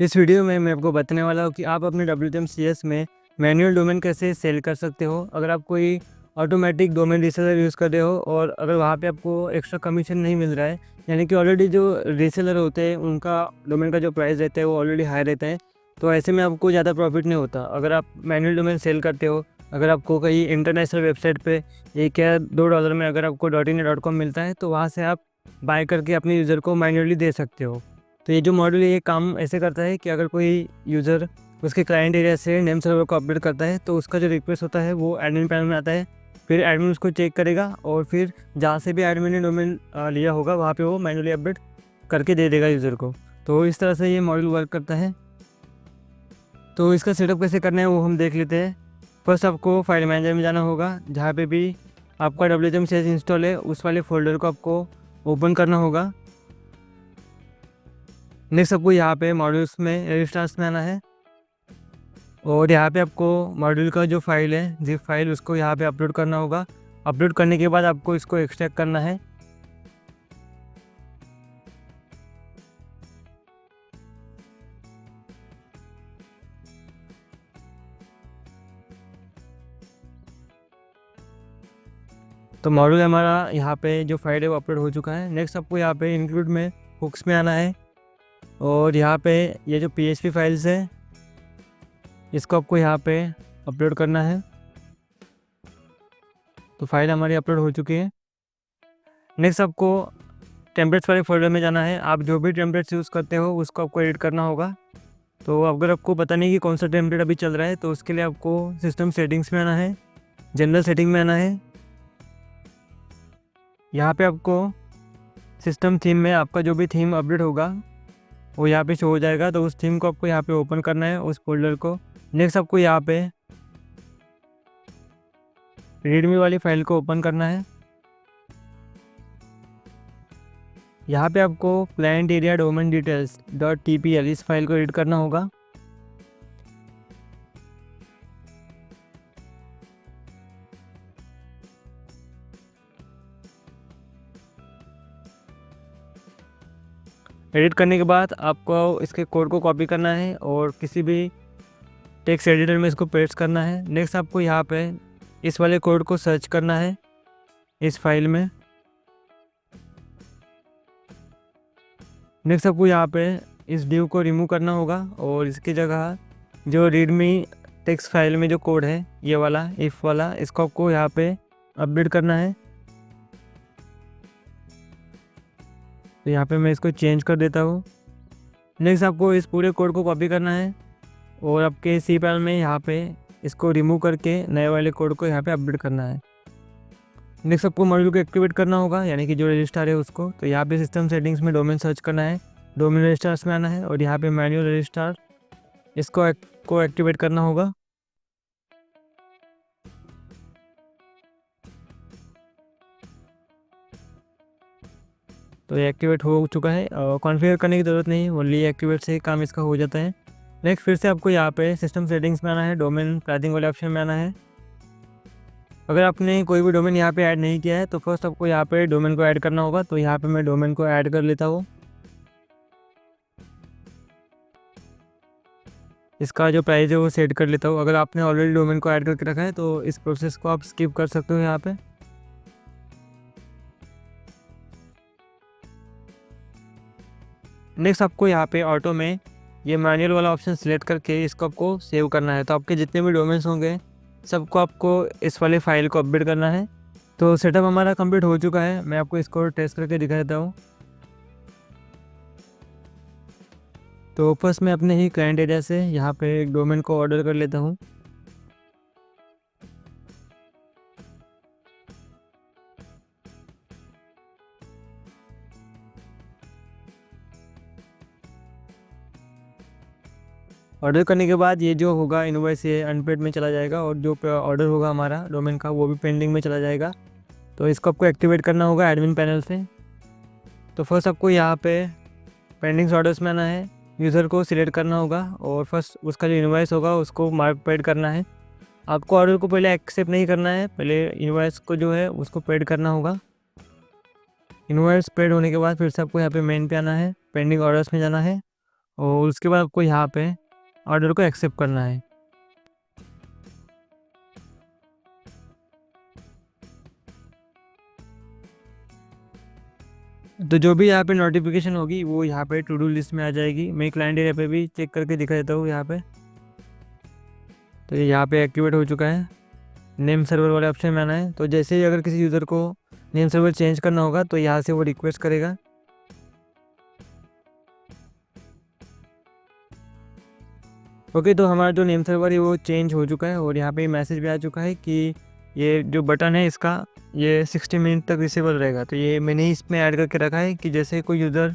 इस वीडियो में मैं आपको बताने वाला हूँ कि आप अपने WTMCS में मैनुअल डोमेन कैसे सेल कर सकते हो। अगर आप कोई ऑटोमेटिक डोमेन रीसेलर यूज़ कर रहे हो और अगर वहाँ पे आपको एक्स्ट्रा कमीशन नहीं मिल रहा है, यानी कि ऑलरेडी जो रीसेलर होते हैं उनका डोमेन का जो प्राइस रहता है वो ऑलरेडी हाई रहता है, तो ऐसे में आपको ज़्यादा प्रॉफिट नहीं होता। अगर आप मैनुअल डोमेन सेल करते हो, अगर आपको कहीं इंटरनेशनल वेबसाइट पे $1 या $2 में अगर आपको .in.com मिलता है, तो वहाँ से आप बाय करके अपने यूज़र को मैनुअली दे सकते हो। तो ये जो मॉड्यूल है ये काम ऐसे करता है कि अगर कोई यूज़र उसके क्लाइंट एरिया से नेम सर्वर को अपडेट करता है, तो उसका जो रिक्वेस्ट होता है वो एडमिन पैनल में आता है। फिर एडमिन उसको चेक करेगा और फिर जहाँ से भी एडमिन ने डोमेन लिया होगा वहाँ पे वो मैनुअली अपडेट करके दे देगा यूज़र को। तो इस तरह से ये मॉड्यूल वर्क करता है। तो इसका सेटअप कैसे करना है वो हम देख लेते हैं। फर्स्ट आपको फाइल मैनेजर में जाना होगा, जहाँ पे भी आपका WTMCS इंस्टॉल है उस वाले फोल्डर को आपको ओपन करना होगा। नेक्स्ट आपको यहाँ पे मॉड्यूल्स में रजिस्टर्स में आना है और यहाँ पे आपको मॉड्यूल का जो फाइल है जिप फाइल उसको यहाँ पे अपलोड करना होगा। अपलोड करने के बाद आपको इसको एक्सट्रैक्ट करना है। तो मॉड्यूल हमारा यहाँ पे जो फाइल है वो अपलोड हो चुका है। नेक्स्ट आपको यहाँ पे इंक्लूड में हुक्स में आना है और यहाँ पे ये जो PHP फाइल्स है इसको आपको यहाँ पे अपलोड करना है। तो फाइल हमारी अपलोड हो चुकी है। नेक्स्ट आपको टेम्पलेट्स वाले फोल्डर में जाना है। आप जो भी टेम्पलेट्स यूज़ करते हो उसको आपको एडिट करना होगा। तो अगर आपको पता नहीं कि कौन सा टेम्पलेट अभी चल रहा है, तो उसके लिए आपको सिस्टम सेटिंग्स में आना है, जनरल सेटिंग में आना है। यहाँ पे आपको सिस्टम थीम में आपका जो भी थीम अपडेट होगा वो यहाँ पे शो हो जाएगा। तो उस थीम को आपको यहाँ पे ओपन करना है, उस फोल्डर को। नेक्स्ट आपको यहाँ पे रीडमी वाली फाइल को ओपन करना है। यहाँ पे आपको client area domain details .tpl इस फाइल को एडिट करना होगा। एडिट करने के बाद आपको इसके कोड को कॉपी करना है और किसी भी टेक्स्ट एडिटर में इसको पेस्ट करना है। नेक्स्ट आपको यहाँ पे इस वाले कोड को सर्च करना है इस फाइल में। नेक्स्ट आपको यहाँ पे इस डिव को रिमूव करना होगा और इसकी जगह जो रीडमी टेक्स्ट फाइल में जो कोड है ये वाला इफ़ वाला, इसको आपको यहाँ पे अपडेट करना है। तो यहाँ पे मैं इसको चेंज कर देता हूँ। नेक्स्ट आपको इस पूरे कोड को कॉपी करना है और आपके सी पैनल में यहाँ पे इसको रिमूव करके नए वाले कोड को यहाँ पे अपडेट करना है। नेक्स्ट आपको मॉड्यूल को एक्टिवेट करना होगा, यानी कि जो रजिस्टर है उसको। तो यहाँ पे सिस्टम सेटिंग्स में डोमेन सर्च करना है, डोमेन रजिस्टर्स में आना है और यहाँ पे मैनुअल रजिस्टर इसको एक्टिवेट करना होगा। तो ये एक्टिवेट हो चुका है और कॉन्फ़िगर करने की ज़रूरत नहीं है, ओनली एक्टिवेट से ही काम इसका हो जाता है। नेक्स्ट फिर से आपको यहाँ पे सिस्टम सेटिंग्स में आना है, डोमेन प्राइसिंग वाले ऑप्शन में आना है। अगर आपने कोई भी डोमेन यहाँ पे ऐड नहीं किया है तो फर्स्ट आपको यहाँ पे डोमेन को ऐड करना होगा। तो यहाँ पे मैं डोमेन को ऐड कर लेता हूँ। इसका जो प्राइस है वो सेट कर लेता हूँ। अगर आपने ऑलरेडी डोमेन को ऐड करके रखा है तो इस प्रोसेस को आप स्किप कर सकते हो यहाँ पे। नेक्स्ट आपको यहाँ पे ऑटो में ये मैनुअल वाला ऑप्शन सिलेक्ट करके इसको आपको सेव करना है। तो आपके जितने भी डोमेन्स होंगे सबको आपको इस वाले फाइल को अपडेट करना है। तो सेटअप हमारा कंप्लीट हो चुका है, मैं आपको इसको टेस्ट करके दिखा देता हूँ। तो फर्स्ट मैं अपने ही क्लाइंट एरिया से यहाँ पे एक डोमेन को ऑर्डर कर लेता हूँ। ऑर्डर करने के बाद ये जो होगा इनवॉइस ये अनपेड में चला जाएगा और जो ऑर्डर होगा हमारा डोमेन का वो भी पेंडिंग में चला जाएगा। तो इसको आपको एक्टिवेट करना होगा एडमिन पैनल से। तो फर्स्ट आपको यहाँ पे पेंडिंग्स ऑर्डर्स में आना है, यूज़र को सिलेक्ट करना होगा और फर्स्ट उसका जो इनवॉइस होगा उसको मार्क पेड करना है। आपको ऑर्डर को पहले एक्सेप्ट नहीं करना है, पहले इनवॉइस को जो है उसको पेड करना होगा। इनवॉइस पेड होने के बाद फिर से आपको यहाँ पे मेन पे आना है, पेंडिंग ऑर्डर्स में जाना है और उसके बाद आपको यहाँ पे ऑर्डर को एक्सेप्ट करना है। तो जो भी यहाँ पे नोटिफिकेशन होगी वो यहाँ पे टू डू लिस्ट में आ जाएगी। मैं क्लाइंट एरिया पे भी चेक करके दिखा देता हूँ यहाँ पे। तो ये यहाँ पे एक्टिवेट हो चुका है। नेम सर्वर वाले ऑप्शन में आना है। तो जैसे ही अगर किसी यूज़र को नेम सर्वर चेंज करना होगा तो यहाँ से वो रिक्वेस्ट करेगा। ओके, तो हमारा जो नेम सर्वर है वो चेंज हो चुका है और यहाँ पे मैसेज भी आ चुका है कि ये जो बटन है इसका ये 60 मिनट तक डिसेबल रहेगा। तो ये मैंने इसमें ऐड करके रखा है कि जैसे कोई यूज़र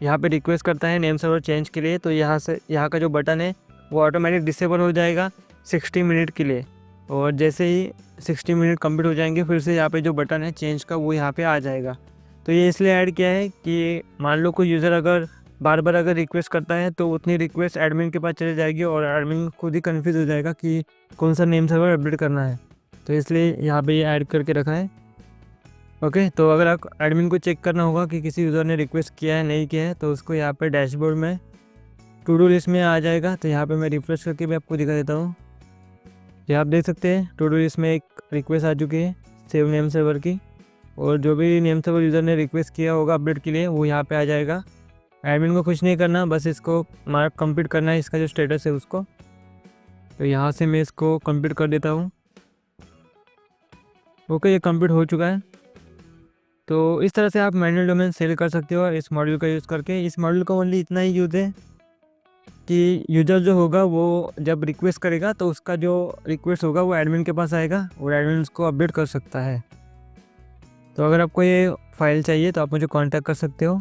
यहाँ पे रिक्वेस्ट करता है नेम सर्वर चेंज के लिए तो यहाँ का जो बटन है वो ऑटोमेटिक डिसेबल हो जाएगा 60 मिनट के लिए। और जैसे ही 60 मिनट कंप्लीट हो जाएंगे फिर से यहाँ पे जो बटन है चेंज का वो यहाँ पे आ जाएगा। तो ये इसलिए ऐड किया है कि मान लो कोई यूज़र अगर बार बार अगर रिक्वेस्ट करता है तो उतनी रिक्वेस्ट एडमिन के पास चली जाएगी और एडमिन खुद ही कन्फ्यूज़ हो जाएगा कि कौन सा नेम सर्वर अपडेट करना है। तो इसलिए यहाँ पे ये ऐड करके रखा है। ओके, तो अगर आप एडमिन को चेक करना होगा कि किसी यूज़र ने रिक्वेस्ट किया है नहीं किया है तो उसको यहाँ पे डैशबोर्ड में टू डू लिस्ट में आ जाएगा। तो यहाँ पे मैं रिफ्रेश करके भी आपको दिखा देता हूँ। ये आप देख सकते हैं टू डू लिस्ट में एक रिक्वेस्ट आ चुकी है सेव नेम सर्वर की। और जो भी नेम सर्वर यूज़र ने रिक्वेस्ट किया होगा अपडेट के लिए वो यहाँ पे आ जाएगा। एडमिन को कुछ नहीं करना, बस इसको मार्क कंप्लीट करना है इसका जो स्टेटस है उसको। तो यहाँ से मैं इसको कंप्लीट कर देता हूँ। ओके, ये कंप्लीट हो चुका है। तो इस तरह से आप मैनुअल डोमेन सेल कर सकते हो इस मॉड्यूल का यूज़ करके। इस मॉड्यूल का ओनली इतना ही यूज़ है कि यूज़र जो होगा वो जब रिक्वेस्ट करेगा तो उसका जो रिक्वेस्ट होगा वो एडमिन के पास आएगा और एडमिन उसको अपडेट कर सकता है। तो अगर आपको ये फाइल चाहिए तो आप मुझे कांटेक्ट कर सकते हो।